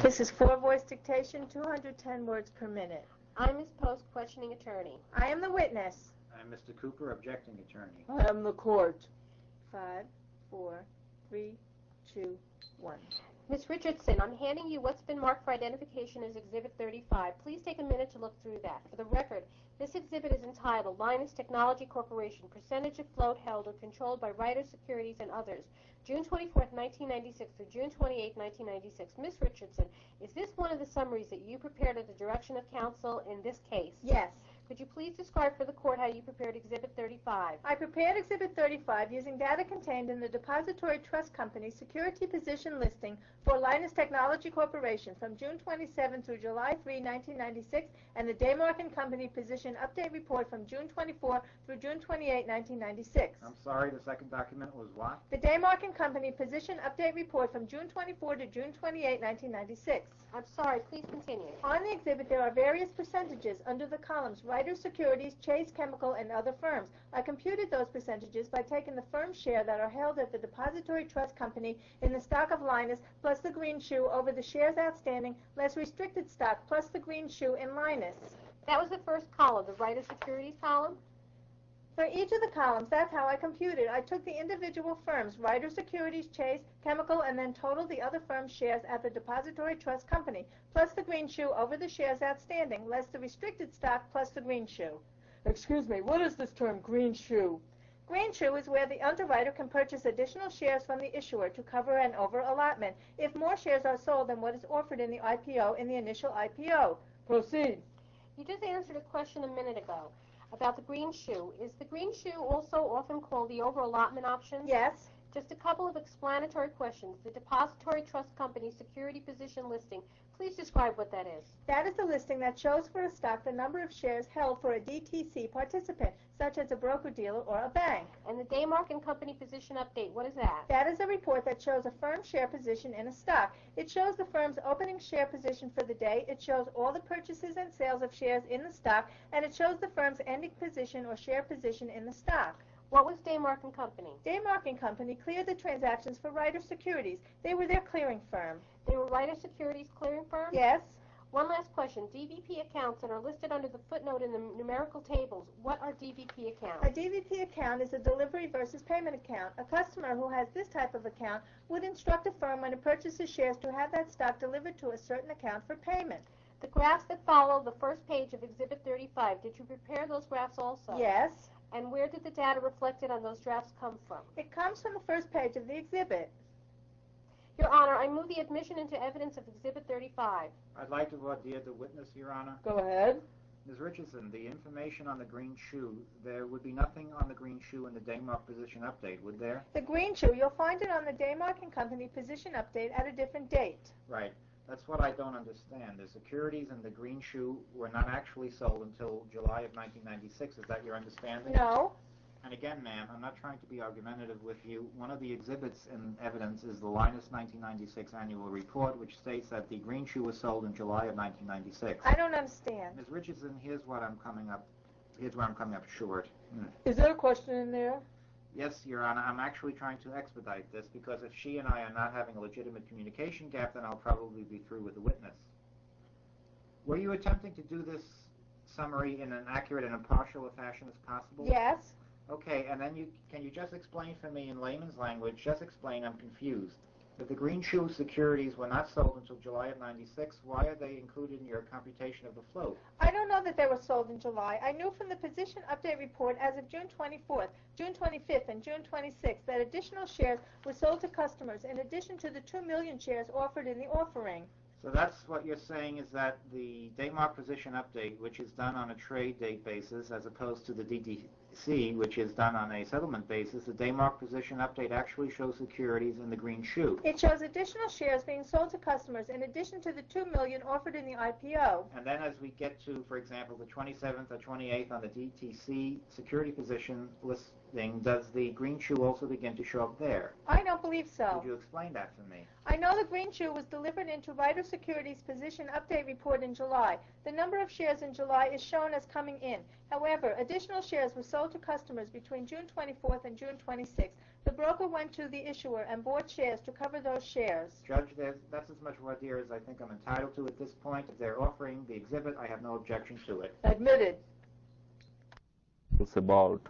This is 4-voice dictation, 210 words per minute. I'm Ms. Post, questioning attorney. I am the witness. I'm Mr. Cooper, objecting attorney. I am the court. 5, 4, 3, 2, 1. Ms. Richardson, I'm handing you what's been marked for identification as Exhibit 35. Please take a minute to look through that. For the record, this exhibit is entitled Linus Technology Corporation, Percentage of Float Held or Controlled by Writers, Securities, and Others, June 24, 1996 through June 28, 1996. Ms. Richardson, is this one of the summaries that you prepared at the direction of counsel in this case? Yes. Could you please describe for the court how you prepared Exhibit 35? I prepared Exhibit 35 using data contained in the Depository Trust Company Security Position Listing for Linus Technology Corporation from June 27 through July 3, 1996, and the Daymark & Company Position Update Report from June 24 through June 28, 1996. I'm sorry, the second document was what? The Daymark & Company Position Update Report from June 24 to June 28, 1996. I'm sorry, please continue. On the exhibit, there are various percentages under the columns Writers Securities, Chase Chemical, and other firms. I computed those percentages by taking the firm share that are held at the Depository Trust Company in the stock of Linus plus the green shoe over the shares outstanding less restricted stock plus the green shoe in Linus. That was the first column, the Writers Securities column? For each of the columns, that's how I computed. I took the individual firms, Writers Securities, Chase, Chemical, and then totaled the other firms' shares at the Depository Trust Company, plus the green shoe over the shares outstanding, less the restricted stock, plus the green shoe. Excuse me, what is this term, green shoe? Green shoe is where the underwriter can purchase additional shares from the issuer to cover an over-allotment if more shares are sold than what is offered in the IPO in the initial IPO. Proceed. You just answered a question a minute ago about the green shoe. Is the green shoe also often called the over-allotment option? Yes. Just a couple of explanatory questions. The Depository Trust Company Security Position Listing, please describe what that is. That is a listing that shows for a stock the number of shares held for a DTC participant, such as a broker-dealer or a bank. And the Daymark & Company Position Update, what is that? That is a report that shows a firm's share position in a stock. It shows the firm's opening share position for the day, it shows all the purchases and sales of shares in the stock, and it shows the firm's ending position or share position in the stock. What was Daymark & Company? Daymark & Company cleared the transactions for Writers Securities. They were their clearing firm. They were Writers Securities clearing firm? Yes. One last question. DVP accounts that are listed under the footnote in the numerical tables, what are DVP accounts? A DVP account is a delivery versus payment account. A customer who has this type of account would instruct a firm when it purchases shares to have that stock delivered to a certain account for payment. The graphs that follow the first page of Exhibit 35, did you prepare those graphs also? Yes. And where did the data reflected on those drafts come from? It comes from the first page of the exhibit. Your Honor, I move the admission into evidence of Exhibit 35. I'd like to voir dire the witness, Your Honor. Go ahead. Ms. Richardson, the information on the green shoe, there would be nothing on the green shoe in the Daymark Position Update, would there? The green shoe, you'll find it on the Daymark & Company Position Update at a different date. Right. That's what I don't understand. The securities in the green shoe were not actually sold until July of 1996. Is that your understanding? No. And again, ma'am, I'm not trying to be argumentative with you. One of the exhibits in evidence is the Linus 1996 annual report, which states that the green shoe was sold in July of 1996. I don't understand. Ms. Richardson, here's where I'm coming up short. Is there a question in there? Yes, Your Honor, I'm actually trying to expedite this because if she and I are not having a legitimate communication gap, then I'll probably be through with the witness. Were you attempting to do this summary in an accurate and impartial fashion as possible? Yes. Okay, and then can you just explain for me in layman's language, just explain, I'm confused. If the green shoe securities were not sold until July of 96, why are they included in your computation of the float? I don't know that they were sold in July. I knew from the Position Update Report as of June 24th, June 25th, and June 26th that additional shares were sold to customers in addition to the 2 million shares offered in the offering. So that's what you're saying is that the Daymark Position Update, which is done on a trade date basis as opposed to the DTC, which is done on a settlement basis, the Daymark Position Update actually shows securities in the green shoe. It shows additional shares being sold to customers in addition to the 2 million offered in the IPO. And then as we get to, for example, the 27th or 28th on the DTC security position list listing, does the green shoe also begin to show up there? I don't believe so. Could you explain that to me? I know the green shoe was delivered into Ryder Securities' position update report in July. The number of shares in July is shown as coming in. However, additional shares were sold to customers between June 24th and June 26th. The broker went to the issuer and bought shares to cover those shares. Judge, that's as much voir dire as I think I'm entitled to at this point. If they're offering the exhibit, I have no objection to it. Admitted. It's about